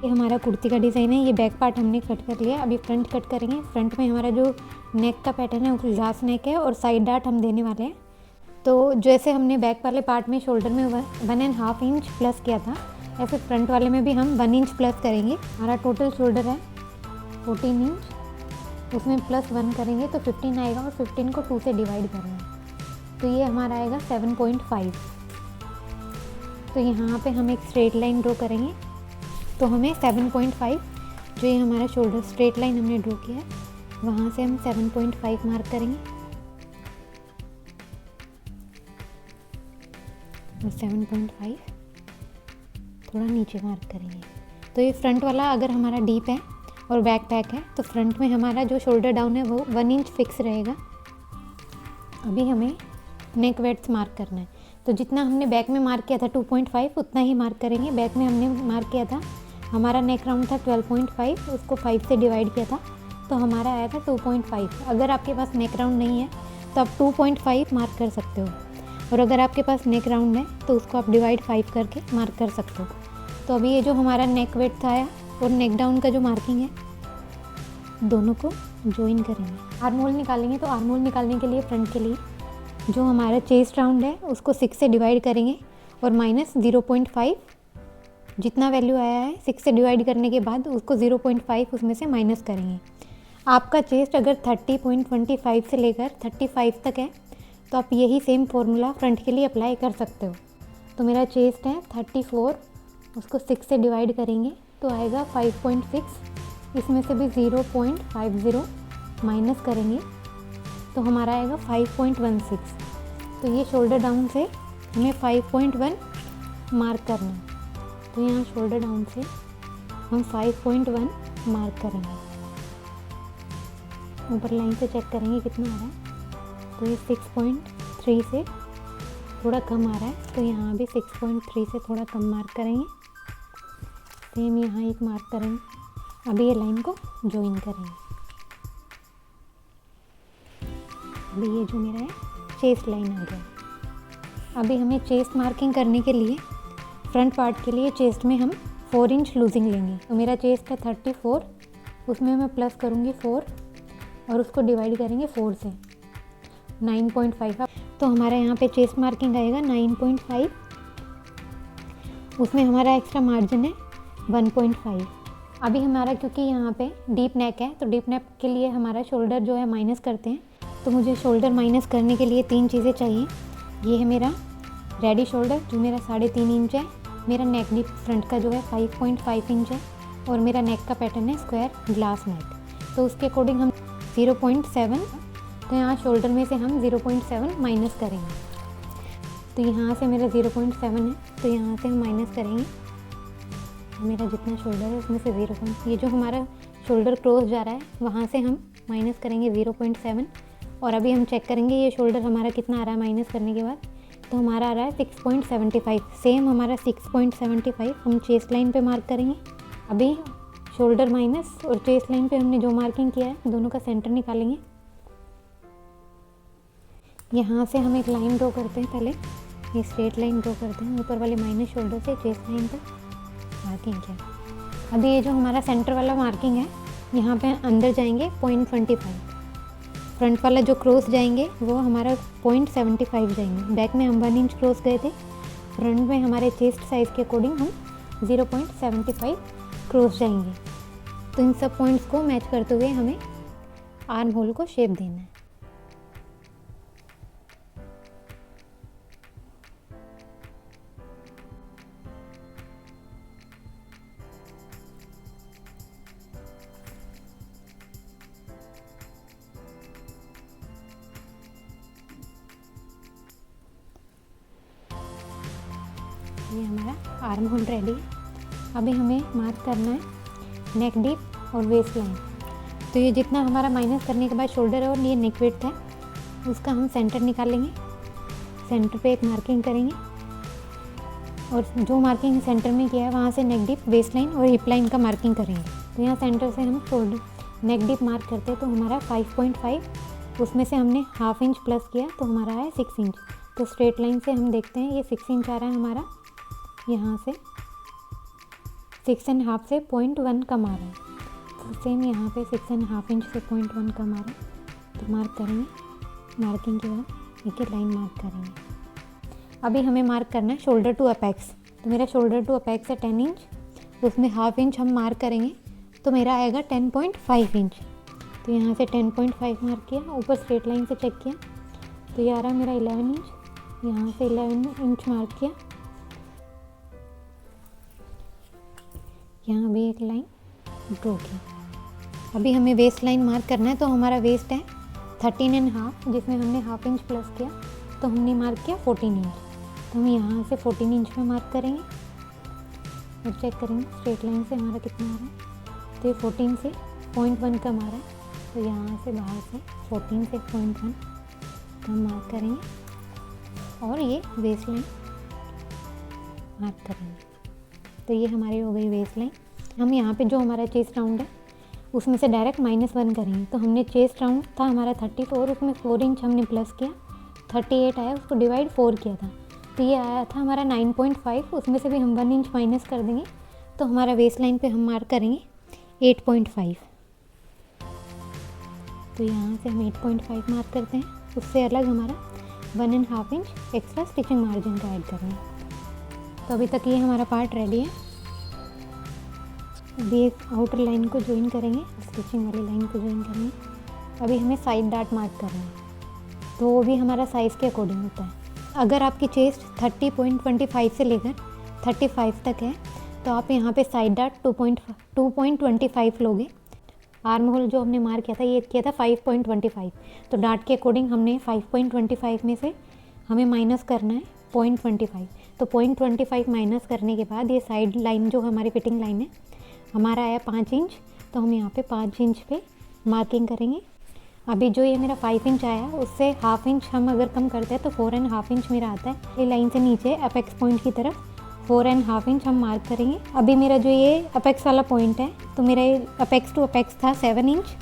ये हमारा कुर्ती का डिज़ाइन है। ये बैक पार्ट हमने कट कर लिया, अभी फ्रंट कट करेंगे। फ्रंट में हमारा जो नेक का पैटर्न है वो ग्लास नेक है और साइड डार्ट हम देने वाले हैं। तो जैसे हमने बैक वाले पार्ट में शोल्डर में 1.5 इंच प्लस किया था, ऐसे फ्रंट वाले में भी हम 1 इंच प्लस करेंगे। हमारा टोटल शोल्डर है 14 इंच, उसमें +1 करेंगे तो 15 आएगा और 15 को 2 से डिवाइड करना है, तो ये हमारा आएगा 7.5। तो यहाँ पे हम एक स्ट्रेट लाइन ड्रॉ करेंगे, तो हमें 7.5 जो ये हमारा शोल्डर स्ट्रेट लाइन हमने ड्रॉ किया है वहाँ से हम 7.5 मार्क करेंगे और 7.5 थोड़ा नीचे मार्क करेंगे। तो ये फ्रंट वाला अगर हमारा डीप है और बैक पैक है तो फ्रंट में हमारा जो शोल्डर डाउन है वो 1 इंच फिक्स रहेगा। अभी हमें नेक वेड्थ मार्क करना है, तो जितना हमने बैक में मार्क किया था 2.5 उतना ही मार्क करेंगे। बैक में हमने मार्क किया था, हमारा नेक राउंड था 12.5, उसको 5 से डिवाइड किया था तो हमारा आया था 2.5। अगर आपके पास नेक राउंड नहीं है तो आप 2.5 मार्क कर सकते हो, और अगर आपके पास नेक राउंड है तो उसको आप डिवाइड 5 करके मार्क कर सकते हो। तो अभी ये जो हमारा नेक वेड्थ आया और नेक डाउन का जो मार्किंग है दोनों को ज्वाइन करेंगे। आर्म होल निकालेंगे, तो आर्म होल निकालने के लिए फ्रंट के लिए जो हमारा चेस्ट राउंड है उसको 6 से डिवाइड करेंगे और -0.5 जितना वैल्यू आया है 6 से डिवाइड करने के बाद उसको 0.5 उसमें से माइनस करेंगे। आपका चेस्ट अगर 30.25 से लेकर 35 तक है तो आप यही सेम फॉर्मूला फ्रंट के लिए अप्लाई कर सकते हो। तो मेरा चेस्ट है 34, उसको 6 से डिवाइड करेंगे तो आएगा 5.6, इसमें से भी 0.50 माइनस करेंगे तो हमारा आएगा 5.16। तो ये शोल्डर डाउन से हमें 5.1 मार्क करना है, तो यहाँ शोल्डर डाउन से हम 5.1 मार्क करेंगे। ऊपर लाइन से चेक करेंगे कितना आ रहा है, तो ये 6.3 से थोड़ा कम आ रहा है, तो यहाँ भी 6.3 से थोड़ा कम मार्क करेंगे। सेम यहाँ एक मार्क करेंगे। अभी ये लाइन को ज्वाइन करेंगे। अभी ये जो मेरा है चेस्ट लाइन आ गया। अभी हमें चेस्ट मार्किंग करने के लिए फ्रंट पार्ट के लिए चेस्ट में हम 4 इंच लूजिंग लेंगे। तो मेरा चेस्ट है 34, उसमें मैं प्लस करूँगी 4 और उसको डिवाइड करेंगे 4 से 9.5। तो हमारा यहाँ पे चेस्ट मार्किंग आएगा 9.5, उसमें हमारा एक्स्ट्रा मार्जिन है 1.5। अभी हमारा क्योंकि यहाँ पे डीप नेक है तो डीप नेक के लिए हमारा शोल्डर जो है माइनस करते हैं, तो मुझे शोल्डर माइनस करने के लिए 3 चीज़ें चाहिए। ये है मेरा रेडी शोल्डर जो मेरा 3.5 इंच है, मेरा नेक डीप फ्रंट का जो है 5.5 इंच है और मेरा नेक का पैटर्न है स्क्वायर ग्लास नेक। तो उसके अकॉर्डिंग हम 0.7, तो यहाँ शोल्डर में से हम 0.7 माइनस करेंगे। तो यहाँ से मेरा 0.7 है तो यहाँ से हम माइनस करेंगे मेरा जितना शोल्डर है उसमें से 0. ये जो हमारा शोल्डर क्रॉस जा रहा है वहाँ से हम माइनस करेंगे 0.7। और अभी हम चेक करेंगे ये शोल्डर हमारा कितना आ रहा है माइनस करने के बाद, तो हमारा आ रहा है 6.75। सेम हमारा 6.75 हम चेस्ट लाइन पे मार्क करेंगे। अभी शोल्डर माइनस और चेस्ट लाइन पे हमने जो मार्किंग किया है दोनों का सेंटर निकालेंगे। यहाँ से हम एक लाइन ड्रॉ करते हैं, पहले ये स्ट्रेट लाइन ड्रॉ करते हैं ऊपर वाले माइनस शोल्डर से चेस्ट लाइन पर मार्किंग किया। अभी ये जो हमारा सेंटर वाला मार्किंग है यहाँ पे अंदर जाएंगे 0.25, फ्रंट वाला जो क्रॉस जाएंगे वो हमारा 0.75 जाएंगे। बैक में हम 1 इंच क्रॉस गए थे, फ्रंट में हमारे चेस्ट साइज़ के अकॉर्डिंग हम 0.75 क्रॉस जाएंगे। तो इन सब पॉइंट्स को मैच करते हुए हमें आर्म होल को शेप देना है। ये हमारा आर्म होल रेडी है। अभी हमें मार्क करना है नेक डीप और वेस्ट लाइन। तो ये जितना हमारा माइनस करने के बाद शोल्डर है और ये नेक विड्थ है उसका हम सेंटर निकालेंगे। सेंटर पे एक मार्किंग करेंगे और जो मार्किंग सेंटर में किया है वहाँ से नेक डीप, वेस्ट लाइन और हिप लाइन का मार्किंग करेंगे। तो यहाँ सेंटर से हम शोल्डर नेक डीप मार्क करते हैं तो हमारा 5.5, उसमें से हमने ½ इंच प्लस किया तो हमारा है 6 इंच। तो स्ट्रेट लाइन से हम देखते हैं ये 6 इंच आ रहा है हमारा, यहाँ से 6.5 से 0.1 कम आ रहा है, तो सेम यहाँ पे 6.5 इंच से 0.1 कम आ रहा है, तो मार्क करेंगे। मार्किंग के बाद एक लाइन मार्क करेंगे। अभी हमें मार्क करना है शोल्डर टू अपेक्स। तो मेरा शोल्डर टू अपेक्स है 10 इंच, उसमें हाफ इंच हम मार्क करेंगे, तो मेरा आएगा 10.5 इंच। तो यहाँ से 10.5 मार्क किया, ऊपर स्ट्रेट लाइन से चेक किया, तो ये आ रहा है मेरा 11 इंच। यहाँ से 11 इंच मार्क किया, यहाँ भी एक लाइन ड्रॉ किया। अभी हमें वेस्ट लाइन मार्क करना है, तो हमारा वेस्ट है 13.5, जिसमें हमने हाफ इंच प्लस किया, तो हमने मार्क किया 14 इंच। तो हम यहाँ से 14 इंच में मार्क करेंगे और चेक करेंगे स्ट्रेट लाइन से हमारा कितना आ रहा है। तो ये 14 से 0.1 कम आ रहा है, तो यहाँ से बाहर से 14 से 0.1 हम मार्क करेंगे और ये वेस्ट लाइन मार्क करेंगे। तो ये हमारी हो गई वेस्ट लाइन। हम यहाँ पे जो हमारा चेस्ट राउंड है उसमें से डायरेक्ट -1 करेंगे। तो हमने चेस्ट राउंड था हमारा 30, और उसमें 4 इंच हमने प्लस किया, 38 आया, उसको डिवाइड 4 किया था, तो ये आया था हमारा 9.5। उसमें से भी हम 1 इंच माइनस कर देंगे, तो हमारा वेस्ट लाइन पे हम मार्क करेंगे 8.5। तो यहाँ से हम 8.5 मार्क करते हैं, उससे अलग हमारा 1.5 इंच एक्स्ट्रा स्टिचिंग मार्जिन का ऐड करेंगे। तो अभी तक ये हमारा पार्ट रेडी है। अभी एक आउटर लाइन को ज्वाइन करेंगे, स्टिचिंग वाली लाइन को ज्वाइन करेंगे। अभी हमें साइड डार्ट मार्क करना है, तो वो भी हमारा साइज़ के अकॉर्डिंग होता है। अगर आपकी चेस्ट 30.25 से लेकर 35 तक है, तो आप यहाँ पे साइड डार्ट 2.25 लोगे। आर्म होल जो हमने मार्क किया था, ये किया था 5.25, तो डार्ट के अकॉर्डिंग हमने 5.25 में से हमें माइनस करना है 0.25। तो 0.25 माइनस करने के बाद ये साइड लाइन जो हमारी फिटिंग लाइन है हमारा आया 5 इंच, तो हम यहाँ पे 5 इंच पे मार्किंग करेंगे। अभी जो ये मेरा 5 इंच आया, उससे हाफ इंच हम अगर कम करते हैं तो 4.5 इंच मेरा आता है। ये लाइन से नीचे अपेक्स पॉइंट की तरफ 4.5 इंच हम मार्क करेंगे। अभी मेरा जो ये अपेक्स वाला पॉइंट है, तो मेरा ये अपेक्स टू अपेक्स था 7 इंच।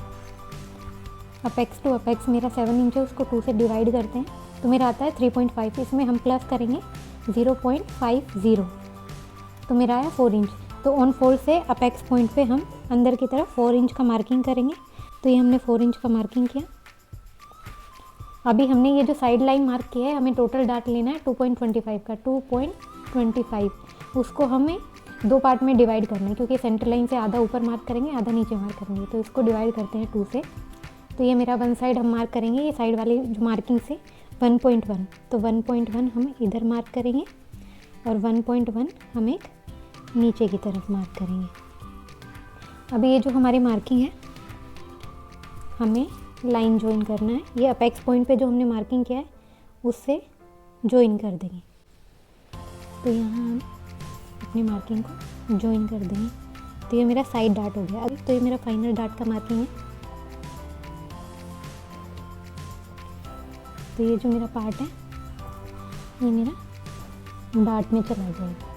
अपेक्स टू अपेक्स मेरा 7 इंच है, उसको 2 से डिवाइड करते हैं, तो मेरा आता है 3.5। इसमें हम प्लस करेंगे 0.50, तो मेरा आया 4 इंच। तो ऑन फोल्ड से अपेक्स पॉइंट पे हम अंदर की तरफ 4 इंच का मार्किंग करेंगे। तो ये हमने 4 इंच का मार्किंग किया। अभी हमने ये जो साइड लाइन मार्क किया है, हमें टोटल डार्ट लेना है 2.25 का, 2.25। उसको हमें 2 पार्ट में डिवाइड करना है, क्योंकि सेंटर लाइन से आधा ऊपर मार्क करेंगे, आधा नीचे मार्क करेंगे, तो इसको डिवाइड करते हैं 2 से। तो ये मेरा 1 साइड हम मार्क करेंगे, ये साइड वाली जो मार्किंग से 1.1, तो 1.1 हम इधर मार्क करेंगे और 1.1 हम एक नीचे की तरफ मार्क करेंगे। अभी ये जो हमारी मार्किंग है, हमें लाइन ज्वाइन करना है। ये अपेक्स पॉइंट पे जो हमने मार्किंग किया है उससे ज्वाइन कर देंगे। तो यहाँ हम अपनी मार्किंग को ज्वाइन कर देंगे। तो ये मेरा साइड डार्ट हो गया। अभी तो ये मेरा फाइनल डार्ट का मार्किंग है। तो ये जो मेरा पार्ट है, ये मेरा डार्ट में चला जाएगा।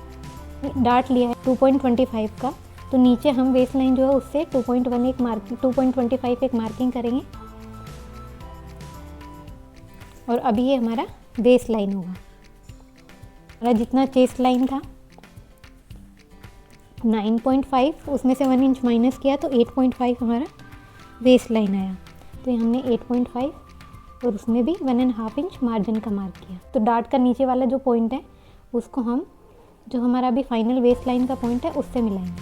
डार्ट लिया है 2.25 का, तो नीचे हम वेस्ट लाइन जो है उससे 2.25 एक मार्किंग करेंगे, और अभी ये हमारा वेस्ट लाइन होगा। हमारा जितना चेस्ट लाइन था 9.5, उसमें से 1 इंच माइनस किया, तो 8.5 हमारा वेस्ट लाइन आया। तो ये हमने 8.5 और उसमें भी 1.5 इंच मार्जिन का मार्क किया। तो डार्ट का नीचे वाला जो पॉइंट है उसको हम जो हमारा अभी फाइनल वेस्ट लाइन का पॉइंट है उससे मिलाएंगे।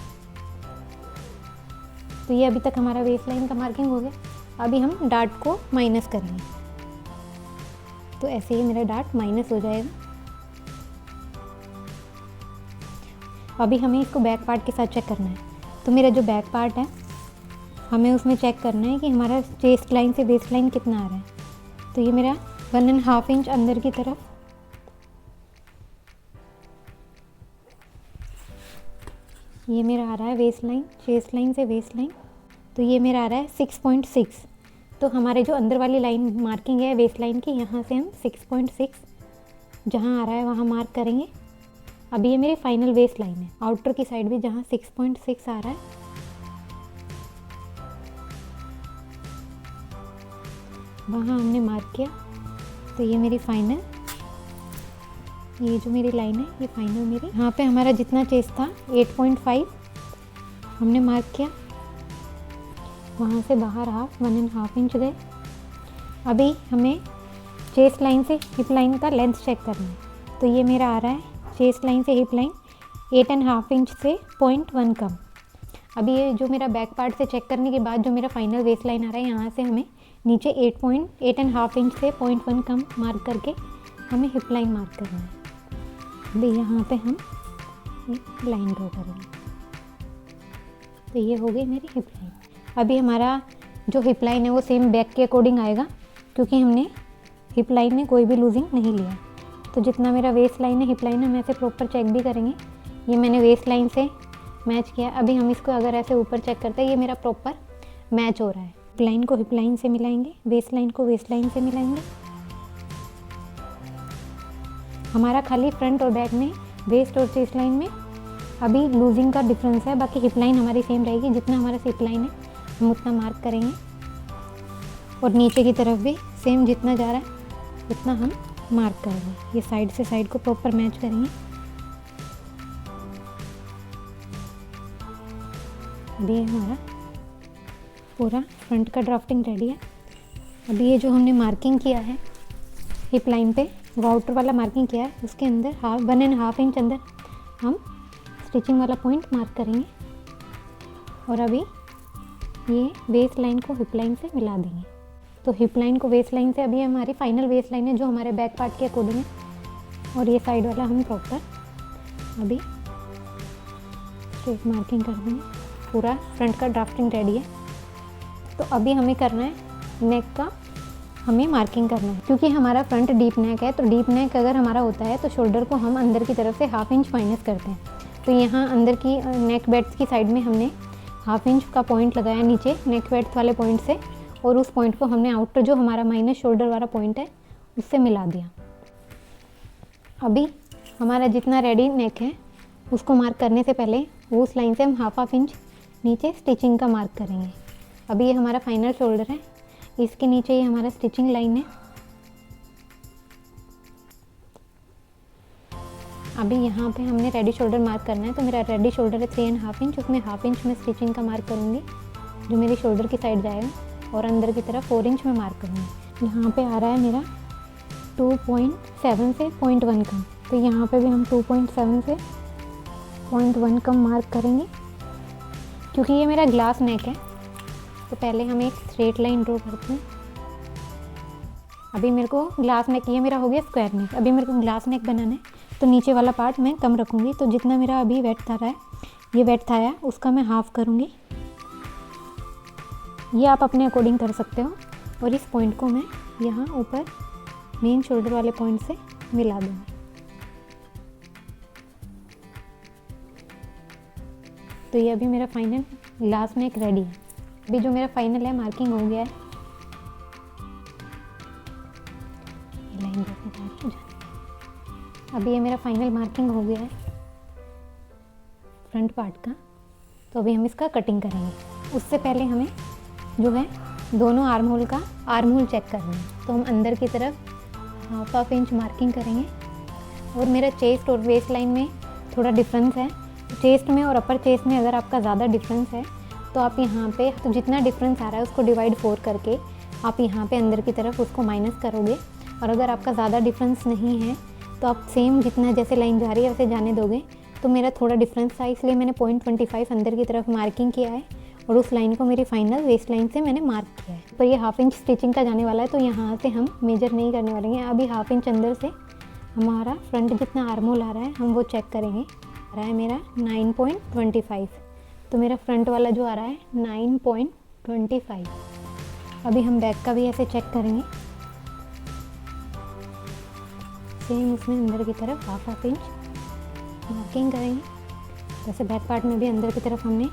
तो ये अभी तक हमारा वेस्ट लाइन का मार्किंग हो गया। अभी हम डार्ट को माइनस करेंगे, तो ऐसे ही मेरा डार्ट माइनस हो जाएगा। अभी हमें इसको बैक पार्ट के साथ चेक करना है। तो मेरा जो बैक पार्ट है, हमें उसमें चेक करना है कि हमारा चेस्ट लाइन से वेस्ट लाइन कितना आ रहा है। तो ये मेरा 1.5 इंच अंदर की तरफ, ये मेरा आ रहा है वेस्ट लाइन, चेस्ट लाइन से वेस्ट लाइन, तो ये मेरा आ रहा है 6.6। तो हमारे जो अंदर वाली लाइन मार्किंग है वेस्ट लाइन की, यहाँ से हम 6.6 जहाँ आ रहा है वहाँ मार्क करेंगे। अभी ये मेरी फाइनल वेस्ट लाइन है। आउटर की साइड भी जहाँ 6.6 आ रहा है वहाँ हमने मार्क किया। तो ये मेरी फाइनल, ये जो मेरी लाइन है ये फाइनल मेरी, यहाँ पे हमारा जितना चेस्ट था 8.5 हमने मार्क किया, वहाँ से बाहर हाफ 1.5 इंच गए। अभी हमें चेस्ट लाइन से हिप लाइन का लेंथ चेक करना है। तो ये मेरा आ रहा है चेस्ट लाइन से हिप लाइन 8.5 इंच से 0.1 कम। अभी ये जो मेरा बैक पार्ट से चेक करने के बाद जो मेरा फाइनल वेस्ट लाइन आ रहा है, यहाँ से हमें नीचे 8.5 इंच से 0.1 कम मार्क करके हमें हिप लाइन मार्क करना है। अभी यहाँ पे हम एक लाइन ड्रॉ करेंगे। तो ये हो गई मेरी हिप लाइन। अभी हमारा जो हिप लाइन है वो सेम बैक के अकॉर्डिंग आएगा, क्योंकि हमने हिप लाइन में कोई भी लूजिंग नहीं लिया। तो जितना मेरा वेस्ट लाइन है, हिप लाइन है, हम ऐसे प्रॉपर चेक भी करेंगे। ये मैंने वेस्ट लाइन से मैच किया। अभी हम इसको अगर ऐसे ऊपर चेक करते हैं, ये मेरा प्रॉपर मैच हो रहा है। हिप लाइन को हिप लाइन से मिलाएंगे, वेस्ट लाइन को वेस्ट लाइन से मिलाएंगे। हमारा खाली फ्रंट और बैक में, वेस्ट और चेस्ट लाइन में अभी लूजिंग का डिफरेंस है, बाकी हिप लाइन हमारी सेम रहेगी। जितना हमारा हिप लाइन है हम उतना मार्क करेंगे, और नीचे की तरफ भी सेम जितना जा रहा है उतना हम मार्क करेंगे। ये साइड से साइड को प्रॉपर मैच करेंगे। अभी हमारा पूरा फ्रंट का ड्राफ्टिंग रेडी है। अभी ये जो हमने मार्किंग किया है हिप लाइन पे, वो आउटर वाला मार्किंग किया है, उसके अंदर 1.5 इंच अंदर हम स्टिचिंग वाला पॉइंट मार्क करेंगे। और अभी ये वेस्ट लाइन को हिप लाइन से मिला देंगे। तो हिप लाइन को वेस्ट लाइन से, अभी हमारी फाइनल वेस्ट लाइन है जो हमारे बैक पार्ट के अकॉर्डिंग है। और ये साइड वाला हम प्रॉपर अभी स्ट्रेट मार्किंग कर देंगे। पूरा फ्रंट का ड्राफ्टिंग रेडी है। तो अभी हमें करना है नेक का, हमें मार्किंग करना है। क्योंकि हमारा फ्रंट डीप नेक है, तो डीप नेक अगर हमारा होता है तो शोल्डर को हम अंदर की तरफ से 1/2 इंच माइनस करते हैं। तो यहाँ अंदर की नेक बेड्स की साइड में हमने 1/2 इंच का पॉइंट लगाया नीचे नेक बेड्स वाले पॉइंट से, और उस पॉइंट को हमने आउटर जो हमारा माइनस शोल्डर वाला पॉइंट है उससे मिला दिया। अभी हमारा जितना रेडी नेक है उसको मार्क करने से पहले उस लाइन से हम 1/2 इंच नीचे स्टिचिंग का मार्क करेंगे। अभी ये हमारा फाइनल शोल्डर है, इसके नीचे ये हमारा स्टिचिंग लाइन है। अभी यहाँ पे हमने रेडी शोल्डर मार्क करना है। तो मेरा रेडी शोल्डर है 3.5 इंच, उसमें 1/2 इंच में स्टिचिंग का मार्क करूँगी जो मेरी शोल्डर की साइड जाएगा, और अंदर की तरफ 4 इंच में मार्क करूँगी। यहाँ पे आ रहा है मेरा 2.7 से 0.1 कम। तो यहाँ पे भी हम 2.7 से 0.1 कम मार्क करेंगे। क्योंकि ये मेरा ग्लास नेक है तो पहले हम एक स्ट्रेट लाइन ड्रॉ करते हैं। अभी मेरे को ग्लास नेक, ये मेरा हो गया स्क्वायर नेक। अभी मेरे को ग्लास नेक बनाना है, तो नीचे वाला पार्ट मैं कम रखूँगी। तो जितना मेरा अभी वेट आ रहा है, ये वेट आया, उसका मैं हाफ करूँगी। ये आप अपने अकॉर्डिंग कर सकते हो। और इस पॉइंट को मैं यहाँ ऊपर मेन शोल्डर वाले पॉइंट से मिला दूँगी। तो ये अभी मेरा फाइनल ग्लास नेक रेडी है। अभी जो मेरा फाइनल है मार्किंग हो गया है। ये लाइन अभी ये मेरा फाइनल मार्किंग हो गया है फ्रंट पार्ट का। तो अभी हम इसका कटिंग करेंगे। उससे पहले हमें जो है दोनों आर्म होल का आर्म होल चेक करना है। तो हम अंदर की तरफ 1/2 इंच मार्किंग करेंगे। और मेरा चेस्ट और वेस्ट लाइन में थोड़ा डिफरेंस है। चेस्ट में और अपर चेस्ट में अगर आपका ज़्यादा डिफरेंस है तो आप यहाँ पे, तो जितना डिफरेंस आ रहा है उसको डिवाइड 4 करके आप यहाँ पे अंदर की तरफ उसको माइनस करोगे। और अगर आपका ज़्यादा डिफरेंस नहीं है तो आप सेम जितना जैसे लाइन जा रही है वैसे जाने दोगे। तो मेरा थोड़ा डिफरेंस था, इसलिए मैंने 0.25 अंदर की तरफ मार्किंग किया है, और उस लाइन को मेरी फाइनल वेस्ट लाइन से मैंने मार्क किया है। पर ये 1/2 इंच स्टिचिंग का जाने वाला है, तो यहाँ से हम मेजर नहीं करने वाले हैं। अभी 1/2 इंच अंदर से हमारा फ्रंट जितना आर्म होल आ रहा है हम वो चेक करेंगे। आ रहा है मेरा 9.25। तो मेरा फ्रंट वाला जो आ रहा है 9.25। अभी हम बैक का भी ऐसे चेक करेंगे। सेम उसमें अंदर की तरफ 1/2 इंच मार्किंग करेंगे। जैसे बैक पार्ट में भी अंदर की तरफ हमने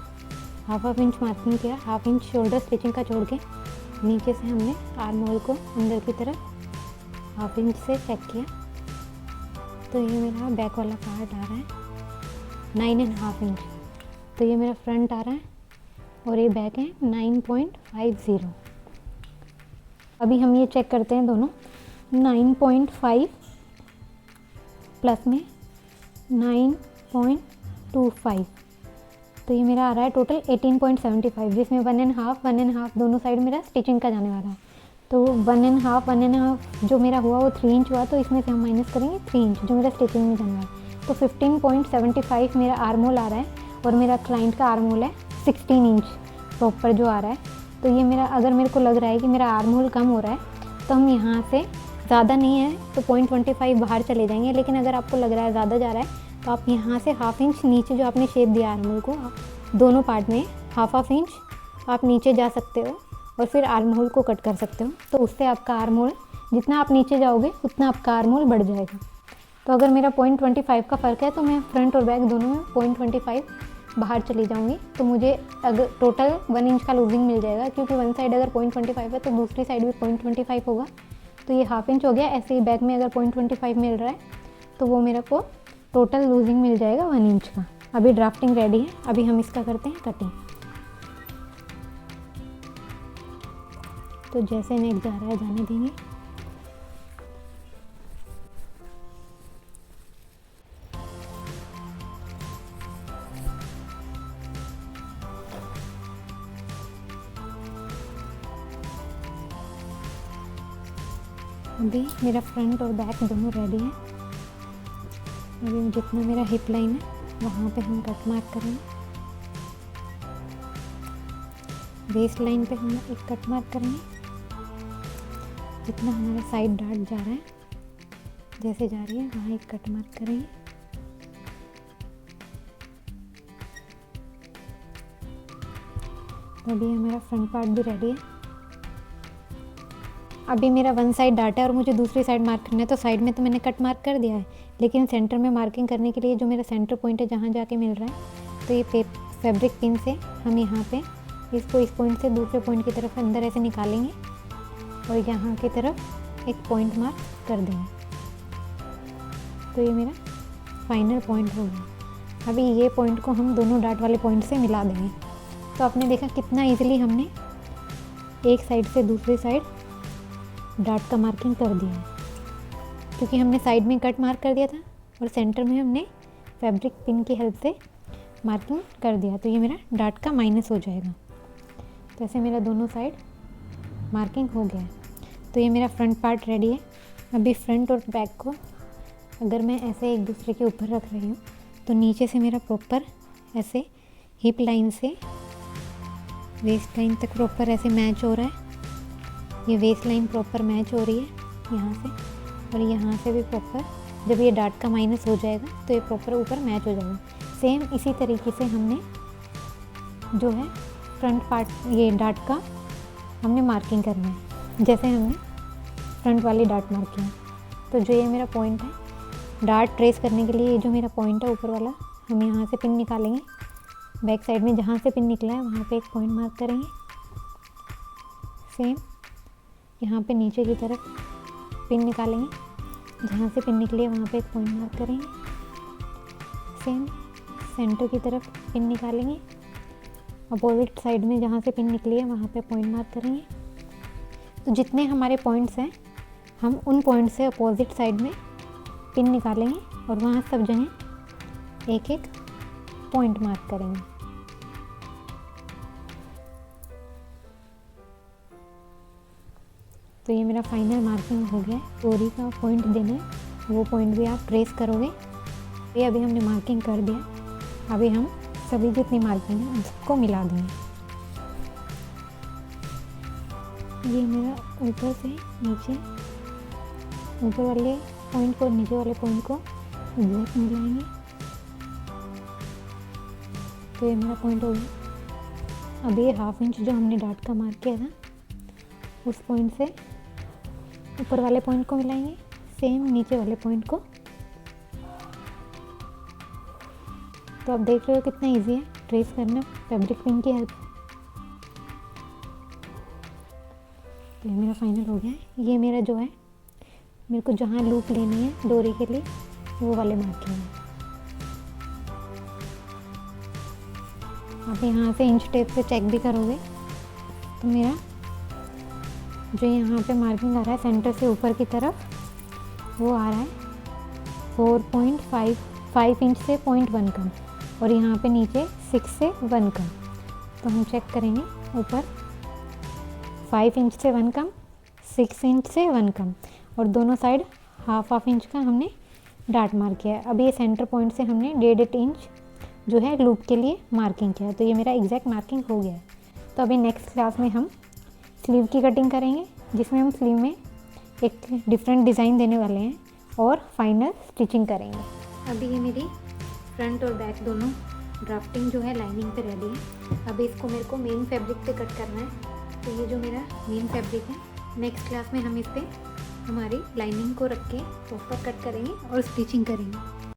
1/2 इंच मार्किंग किया। 1/2 इंच शोल्डर स्टिचिंग का छोड़ के नीचे से हमने आर्म होल को अंदर की तरफ 1/2 इंच से चेक किया। तो ये मेरा बैक वाला पार्ट आ रहा है 9.5 इंच। तो ये मेरा फ्रंट आ रहा है और ये बैक है 9.50। अभी हम ये चेक करते हैं दोनों। 9.5 प्लस में 9.25। तो ये मेरा आ रहा है टोटल 18.75, जिसमें 1.5 दोनों साइड मेरा स्टिचिंग का जाने वाला है। तो 1.5 जो मेरा हुआ वो 3 इंच हुआ, तो इसमें से हम माइनस करेंगे 3 इंच जो मेरा स्टिचिंग में जाने वाला है। तो 15.75 मेरा आर्म होल आ रहा है, और मेरा क्लाइंट का आर्म होल है 16 इंच प्रॉपर जो आ रहा है। तो ये मेरा, अगर मेरे को लग रहा है कि मेरा आर्म होल कम हो रहा है, तो हम यहाँ से ज़्यादा नहीं है तो 0.25 बाहर चले जाएंगे। लेकिन अगर आपको लग रहा है ज़्यादा जा रहा है, तो आप यहाँ से ½ इंच नीचे, जो आपने शेप दिया आर्म होल को दोनों पार्ट में, ½ इंच आप नीचे जा सकते हो और फिर आर्म होल को कट कर सकते हो। तो उससे आपका आर्म होल, जितना आप नीचे जाओगे उतना आपका आर्म होल बढ़ जाएगा। तो अगर मेरा 0.25 का फ़र्क है, तो मैं फ्रंट और बैक दोनों में 0.25 बाहर चली जाऊंगी। तो मुझे अगर टोटल 1 इंच का लूजिंग मिल जाएगा, क्योंकि वन साइड अगर 0.25 है तो दूसरी साइड भी 0.25 होगा। तो ये ½ इंच हो गया। ऐसे ही बैक में अगर 0.25 मिल रहा है, तो वो मेरे को टोटल लूजिंग मिल जाएगा 1 इंच का। अभी ड्राफ्टिंग रेडी है, अभी हम इसका करते हैं कटिंग। तो जैसे नेक जा रहा है जाने देंगे। अभी मेरा फ्रंट और बैक दोनों रेडी है। अभी जितना मेरा हिप लाइन है वहाँ पे हम कट मार्क करेंगे। वेस्ट लाइन पे हम एक कट मार्क करेंगे। जितना हमारा साइड डार्ट जा रहा है, जैसे जा रही है वहाँ एक कट मार्क करेंगे। तो अभी हमारा फ्रंट पार्ट भी रेडी है। अभी मेरा वन साइड डाटा है और मुझे दूसरी साइड मार्क करना है। तो साइड में तो मैंने कट मार्क कर दिया है, लेकिन सेंटर में मार्किंग करने के लिए जो मेरा सेंटर पॉइंट है जहाँ जाके मिल रहा है, तो ये फैब्रिक पिन से हम यहाँ पे इसको इस पॉइंट से दूसरे पॉइंट की तरफ अंदर ऐसे निकालेंगे और यहाँ की तरफ एक पॉइंट मार्क कर देंगे। तो ये मेरा फाइनल पॉइंट हो गया। अभी ये पॉइंट को हम दोनों डाट वाले पॉइंट से मिला देंगे। तो आपने देखा कितना ईजिली हमने एक साइड से दूसरी साइड डाट का मार्किंग कर दिया है, क्योंकि हमने साइड में कट मार्क कर दिया था और सेंटर में हमने फैब्रिक पिन की हेल्प से मार्किंग कर दिया। तो ये मेरा डाट का माइनस हो जाएगा। तो ऐसे मेरा दोनों साइड मार्किंग हो गया है। तो ये मेरा फ्रंट पार्ट रेडी है। अभी फ्रंट और बैक को अगर मैं ऐसे एक दूसरे के ऊपर रख रही हूँ, तो नीचे से मेरा प्रॉपर ऐसे हिप लाइन से वेस्ट लाइन तक प्रॉपर ऐसे मैच हो रहा है। ये वेस्ट लाइन प्रॉपर मैच हो रही है यहाँ से, और यहाँ से भी प्रॉपर, जब ये डाट का माइनस हो जाएगा तो ये प्रॉपर ऊपर मैच हो जाएगा। सेम इसी तरीके से हमने जो है फ्रंट पार्ट, ये डाट का हमने मार्किंग करना है, जैसे हमने फ्रंट वाली डाट मार्क किया। तो जो ये मेरा पॉइंट है, डाट ट्रेस करने के लिए ये जो मेरा पॉइंट है ऊपर वाला, हम यहाँ से पिन निकालेंगे। बैक साइड में जहाँ से पिन निकला है वहाँ पे एक पॉइंट मार्क करेंगे। सेम यहाँ पे नीचे की तरफ पिन निकालेंगे, जहाँ से पिन निकली है वहाँ पे एक पॉइंट मार्क करेंगे। सेम सेंटर की तरफ पिन निकालेंगे, अपोजिट साइड में जहाँ से पिन निकली है वहाँ पे पॉइंट मार्क करेंगे। तो जितने हमारे पॉइंट्स हैं, हम उन पॉइंट से अपोजिट साइड में पिन निकालेंगे और वहाँ सब जगह एक एक पॉइंट मार्क करेंगे। तो ये मेरा फाइनल मार्किंग हो गया है। डोरी का पॉइंट देना है, वो पॉइंट भी आप ट्रेस करोगे। ये अभी हमने मार्किंग कर दिया। अभी हम सभी जितनी मार्किंग है उसको मिला देंगे। ये मेरा ऊपर से नीचे, ऊपर वाले पॉइंट को नीचे वाले पॉइंट को एग्जैक्ट मिलाएंगे। तो ये मेरा पॉइंट हो गया। अभी ये ½ इंच जो हमने डाट का मार्क किया था, उस पॉइंट से ऊपर वाले पॉइंट को मिलाएंगे, सेम नीचे वाले पॉइंट को। तो आप देख रहे हो कितना इजी है ट्रेस करना फैब्रिक पिन की हेल्प। तो ये मेरा फाइनल हो गया है। ये मेरा जो है, मेरे को जहाँ लूप लेनी है डोरी के लिए, वो वाले मार्किंग है। आप यहाँ से इंच टेप से चेक भी करोगे तो मेरा जो यहाँ पे मार्किंग आ रहा है सेंटर से ऊपर की तरफ, वो आ रहा है 4.5 इंच से 0.1 कम, और यहाँ पे नीचे 6 से 1 कम। तो हम चेक करेंगे ऊपर 5 इंच से 1 कम, 6 इंच से 1 कम, और दोनों साइड हाफ इंच का हमने डार्ट मार्क किया है। अब ये सेंटर पॉइंट से हमने 1.5 इंच जो है लूप के लिए मार्किंग किया है। तो ये मेरा एग्जैक्ट मार्किंग हो गया है। तो अभी नेक्स्ट क्लास में हम स्लीव की कटिंग करेंगे, जिसमें हम स्लीव में एक डिफरेंट डिज़ाइन देने वाले हैं और फाइनल स्टिचिंग करेंगे। अभी ये मेरी फ्रंट और बैक दोनों ड्राफ्टिंग जो है लाइनिंग पे रेडी है। अभी इसको मेरे को मेन फैब्रिक पे कट करना है। तो ये जो मेरा मेन फैब्रिक है, नेक्स्ट क्लास में हम इस पर हमारी लाइनिंग को रख के प्रॉपर कट करेंगे और स्टिचिंग करेंगे।